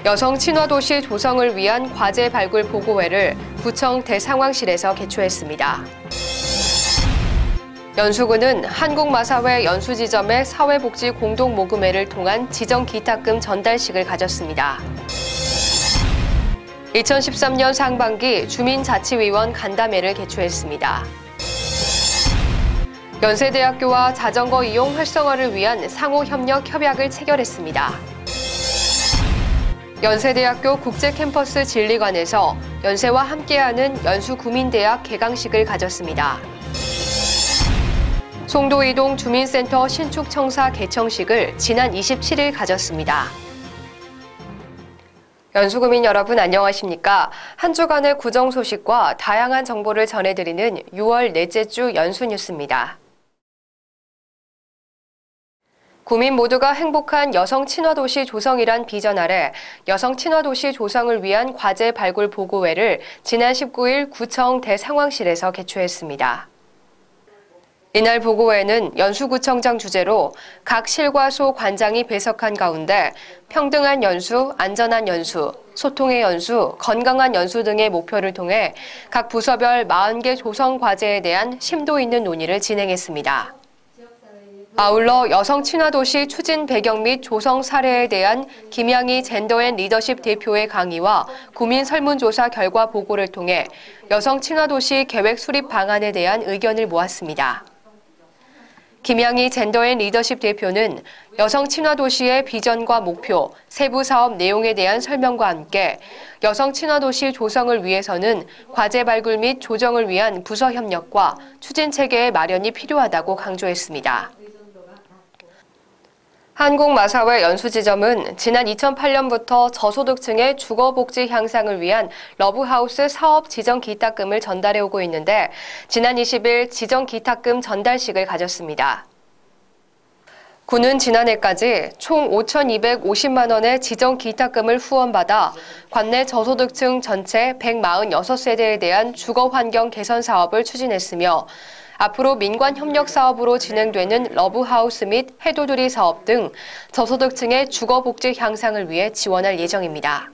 여성 친화도시 조성을 위한 과제 발굴 보고회를 구청 대상황실에서 개최했습니다. 연수구는 한국마사회 연수지점의 사회복지 공동모금회를 통한 지정기탁금 전달식을 가졌습니다. 2013년 상반기 주민자치위원 간담회를 개최했습니다. 연세대학교와 자전거 이용 활성화를 위한 상호협력 협약을 체결했습니다. 연세대학교 국제캠퍼스 진리관에서 연세와 함께하는 연수구민대학 개강식을 가졌습니다. 송도이동 주민센터 신축 청사 개청식을 지난 27일 가졌습니다. 연수구민 여러분 안녕하십니까? 한 주간의 구정 소식과 다양한 정보를 전해드리는 6월 넷째 주 연수뉴스입니다. 구민 모두가 행복한 여성 친화도시 조성이란 비전 아래 여성 친화도시 조성을 위한 과제 발굴 보고회를 지난 19일 구청 대상황실에서 개최했습니다. 이날 보고회는 연수구청장 주재로 각 실과 소 관장이 배석한 가운데 평등한 연수, 안전한 연수, 소통의 연수, 건강한 연수 등의 목표를 통해 각 부서별 40개 조성 과제에 대한 심도 있는 논의를 진행했습니다. 아울러 여성 친화도시 추진 배경 및 조성 사례에 대한 김양희 젠더앤리더십 대표의 강의와 구민 설문조사 결과 보고를 통해 여성 친화도시 계획 수립 방안에 대한 의견을 모았습니다. 김양희 젠더앤리더십 대표는 여성 친화도시의 비전과 목표, 세부 사업 내용에 대한 설명과 함께 여성 친화도시 조성을 위해서는 과제 발굴 및 조정을 위한 부서 협력과 추진 체계의 마련이 필요하다고 강조했습니다. 한국마사회 연수지점은 지난 2008년부터 저소득층의 주거복지 향상을 위한 러브하우스 사업 지정기탁금을 전달해오고 있는데 지난 20일 지정기탁금 전달식을 가졌습니다. 구는 지난해까지 총 5,250만 원의 지정기탁금을 후원받아 관내 저소득층 전체 146세대에 대한 주거환경 개선 사업을 추진했으며 앞으로 민관협력 사업으로 진행되는 러브하우스 및 해도두리 사업 등 저소득층의 주거복지 향상을 위해 지원할 예정입니다.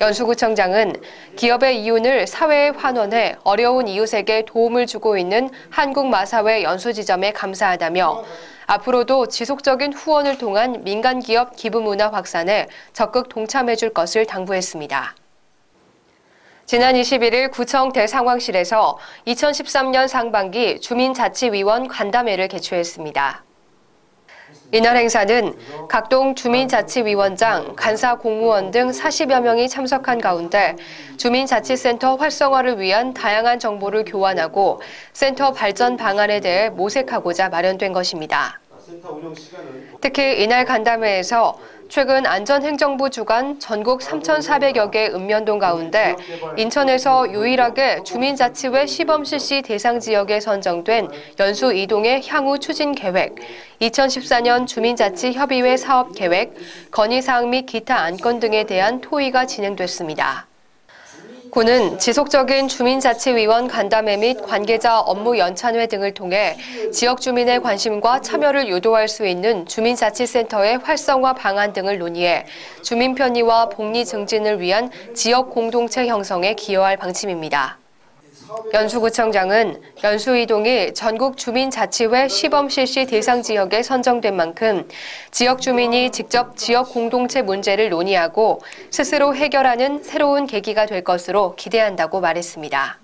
연수구청장은 기업의 이윤을 사회에 환원해 어려운 이웃에게 도움을 주고 있는 한국마사회 연수지점에 감사하다며 앞으로도 지속적인 후원을 통한 민간기업 기부문화 확산에 적극 동참해줄 것을 당부했습니다. 지난 21일 구청 대상황실에서 2013년 상반기 주민자치위원 간담회를 개최했습니다. 이날 행사는 각동 주민자치위원장, 간사 공무원 등 40여 명이 참석한 가운데 주민자치센터 활성화를 위한 다양한 정보를 교환하고 센터 발전 방안에 대해 모색하고자 마련된 것입니다. 특히 이날 간담회에서 최근 안전행정부 주관 전국 3,400여 개 읍면동 가운데 인천에서 유일하게 주민자치회 시범실시 대상 지역에 선정된 연수 이동의 향후 추진 계획, 2014년 주민자치협의회 사업 계획, 건의사항 및 기타 안건 등에 대한 토의가 진행됐습니다. 구는 지속적인 주민자치위원 간담회 및 관계자 업무 연찬회 등을 통해 지역 주민의 관심과 참여를 유도할 수 있는 주민자치센터의 활성화 방안 등을 논의해 주민 편의와 복리 증진을 위한 지역 공동체 형성에 기여할 방침입니다. 연수구청장은 연수이동이 전국 주민자치회 시범실시 대상 지역에 선정된 만큼 지역 주민이 직접 지역 공동체 문제를 논의하고 스스로 해결하는 새로운 계기가 될 것으로 기대한다고 말했습니다.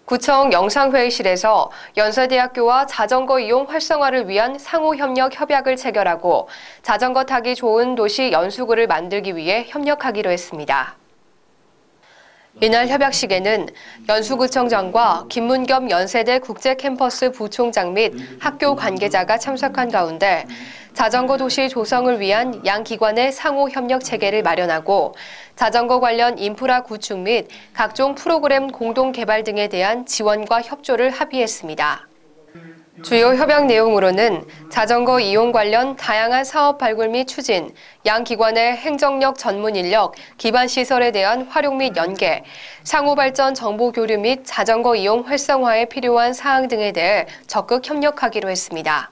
구청 영상회의실에서 연세대학교와 자전거 이용 활성화를 위한 상호협력 협약을 체결하고 자전거 타기 좋은 도시 연수구를 만들기 위해 협력하기로 했습니다. 이날 협약식에는 연수구청장과 김문겸 연세대 국제캠퍼스 부총장 및 학교 관계자가 참석한 가운데 자전거 도시 조성을 위한 양 기관의 상호 협력 체계를 마련하고 자전거 관련 인프라 구축 및 각종 프로그램 공동 개발 등에 대한 지원과 협조를 합의했습니다. 주요 협약 내용으로는 자전거 이용 관련 다양한 사업 발굴 및 추진, 양 기관의 행정력 전문 인력, 기반 시설에 대한 활용 및 연계, 상호 발전 정보 교류 및 자전거 이용 활성화에 필요한 사항 등에 대해 적극 협력하기로 했습니다.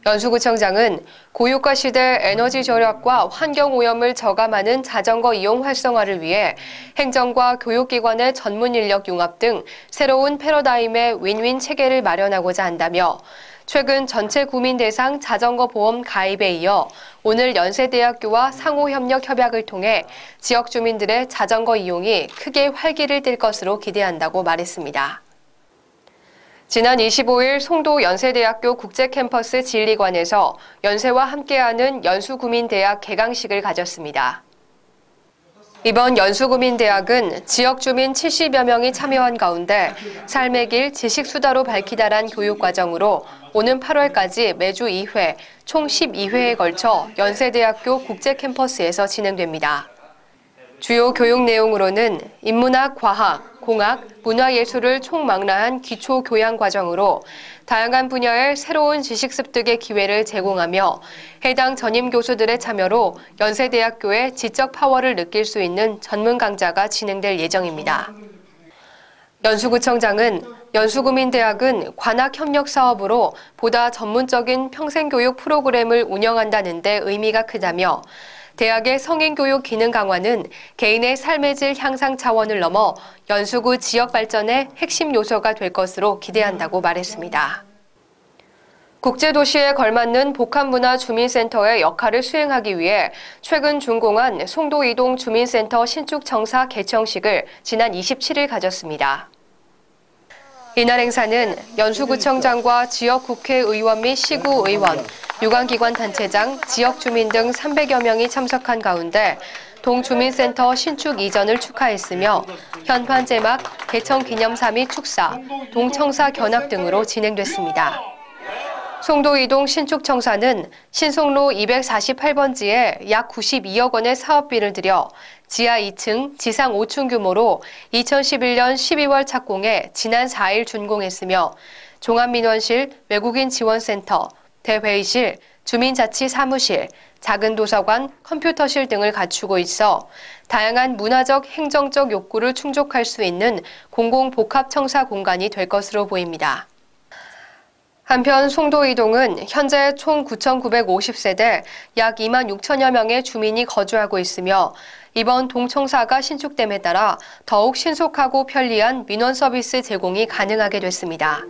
연수구청장은 고유가 시대 에너지 절약과 환경오염을 저감하는 자전거 이용 활성화를 위해 행정과 교육기관의 전문 인력 융합 등 새로운 패러다임의 윈윈 체계를 마련하고자 한다며 최근 전체 구민 대상 자전거 보험 가입에 이어 오늘 연세대학교와 상호협력 협약을 통해 지역 주민들의 자전거 이용이 크게 활기를 띨 것으로 기대한다고 말했습니다. 지난 25일 송도 연세대학교 국제캠퍼스 진리관에서 연세와 함께하는 연수구민대학 개강식을 가졌습니다. 이번 연수구민대학은 지역 주민 70여 명이 참여한 가운데 삶의 길 지식수다로 밝히다란 교육과정으로 오는 8월까지 매주 2회, 총 12회에 걸쳐 연세대학교 국제캠퍼스에서 진행됩니다. 주요 교육 내용으로는 인문학, 과학, 공학, 문화예술을 총망라한 기초 교양 과정으로 다양한 분야의 새로운 지식 습득의 기회를 제공하며 해당 전임 교수들의 참여로 연세대학교의 지적 파워를 느낄 수 있는 전문 강좌가 진행될 예정입니다. 연수구청장은 연수구민대학은 관악협력 사업으로 보다 전문적인 평생교육 프로그램을 운영한다는 데 의미가 크다며 대학의 성인교육 기능 강화는 개인의 삶의 질 향상 차원을 넘어 연수구 지역 발전의 핵심 요소가 될 것으로 기대한다고 말했습니다. 국제도시에 걸맞는 복합문화 주민센터의 역할을 수행하기 위해 최근 준공한 송도 이동 주민센터 신축 청사 개청식을 지난 27일 가졌습니다. 이날 행사는 연수구청장과 지역 국회의원 및 시구의원, 유관기관 단체장, 지역 주민 등 300여 명이 참석한 가운데 동주민센터 신축 이전을 축하했으며 현판 제막, 개청 기념사 및 축사, 동청사 견학 등으로 진행됐습니다. 송도 이동 신축청사는 신송로 248번지에 약 92억 원의 사업비를 들여 지하 2층, 지상 5층 규모로 2011년 12월 착공해 지난 4일 준공했으며 종합민원실, 외국인 지원센터, 대회의실, 주민자치 사무실, 작은 도서관, 컴퓨터실 등을 갖추고 있어 다양한 문화적, 행정적 욕구를 충족할 수 있는 공공복합청사 공간이 될 것으로 보입니다. 한편 송도 이동은 현재 총 9,950세대 약 2만 6천여 명의 주민이 거주하고 있으며 이번 동청사가 신축됨에 따라 더욱 신속하고 편리한 민원 서비스 제공이 가능하게 됐습니다.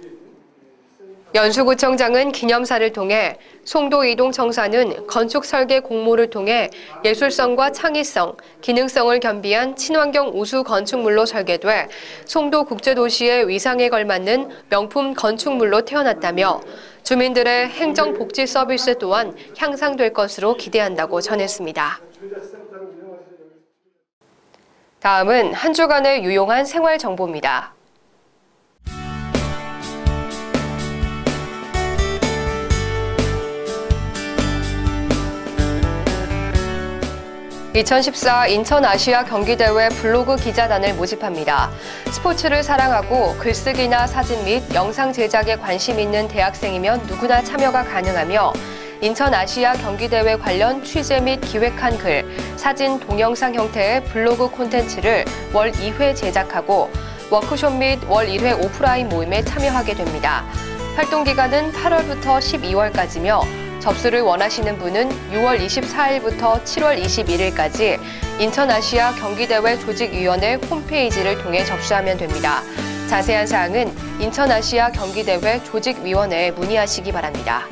연수구청장은 기념사를 통해 송도 이동청사는 건축 설계 공모를 통해 예술성과 창의성, 기능성을 겸비한 친환경 우수 건축물로 설계돼 송도 국제도시의 위상에 걸맞는 명품 건축물로 태어났다며 주민들의 행정복지 서비스 또한 향상될 것으로 기대한다고 전했습니다. 다음은 한 주간의 유용한 생활 정보입니다. 2014 인천 아시아 경기대회 블로그 기자단을 모집합니다. 스포츠를 사랑하고 글쓰기나 사진 및 영상 제작에 관심 있는 대학생이면 누구나 참여가 가능하며 인천 아시아 경기대회 관련 취재 및 기획한 글, 사진, 동영상 형태의 블로그 콘텐츠를 월 2회 제작하고 워크숍 및 월 1회 오프라인 모임에 참여하게 됩니다. 활동 기간은 8월부터 12월까지며 접수를 원하시는 분은 6월 24일부터 7월 21일까지 인천아시아 경기대회 조직위원회 홈페이지를 통해 접수하면 됩니다. 자세한 사항은 인천아시아 경기대회 조직위원회에 문의하시기 바랍니다.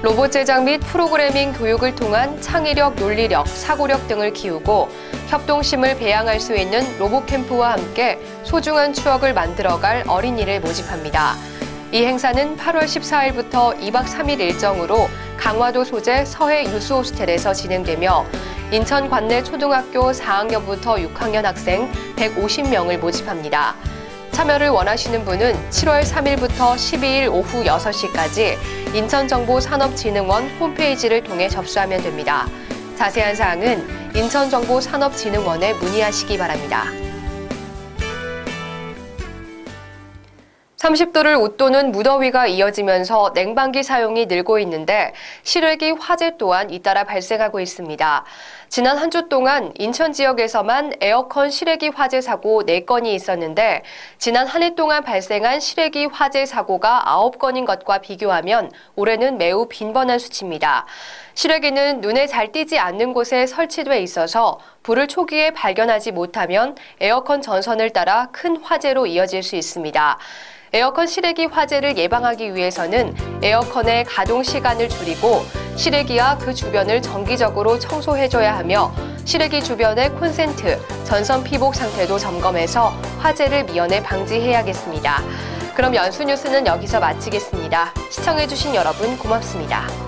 로봇 제작 및 프로그래밍 교육을 통한 창의력, 논리력, 사고력 등을 키우고 협동심을 배양할 수 있는 로봇 캠프와 함께 소중한 추억을 만들어갈 어린이를 모집합니다. 이 행사는 8월 14일부터 2박 3일 일정으로 강화도 소재 서해 유스호스텔에서 진행되며 인천 관내 초등학교 4학년부터 6학년 학생 150명을 모집합니다. 참여를 원하시는 분은 7월 3일부터 12일 오후 6시까지 인천정보산업진흥원 홈페이지를 통해 접수하면 됩니다. 자세한 사항은 인천정보산업진흥원에 문의하시기 바랍니다. 30도를 웃도는 무더위가 이어지면서 냉방기 사용이 늘고 있는데 실외기 화재 또한 잇따라 발생하고 있습니다. 지난 한 주 동안 인천 지역에서만 에어컨 실외기 화재 사고 4건이 있었는데 지난 한 해 동안 발생한 실외기 화재 사고가 9건인 것과 비교하면 올해는 매우 빈번한 수치입니다. 실외기는 눈에 잘 띄지 않는 곳에 설치돼 있어서 불을 초기에 발견하지 못하면 에어컨 전선을 따라 큰 화재로 이어질 수 있습니다. 에어컨 실외기 화재를 예방하기 위해서는 에어컨의 가동 시간을 줄이고 실외기와 그 주변을 정기적으로 청소해줘야 하며 실외기 주변의 콘센트, 전선 피복 상태도 점검해서 화재를 미연에 방지해야겠습니다. 그럼 연수 뉴스는 여기서 마치겠습니다. 시청해주신 여러분 고맙습니다.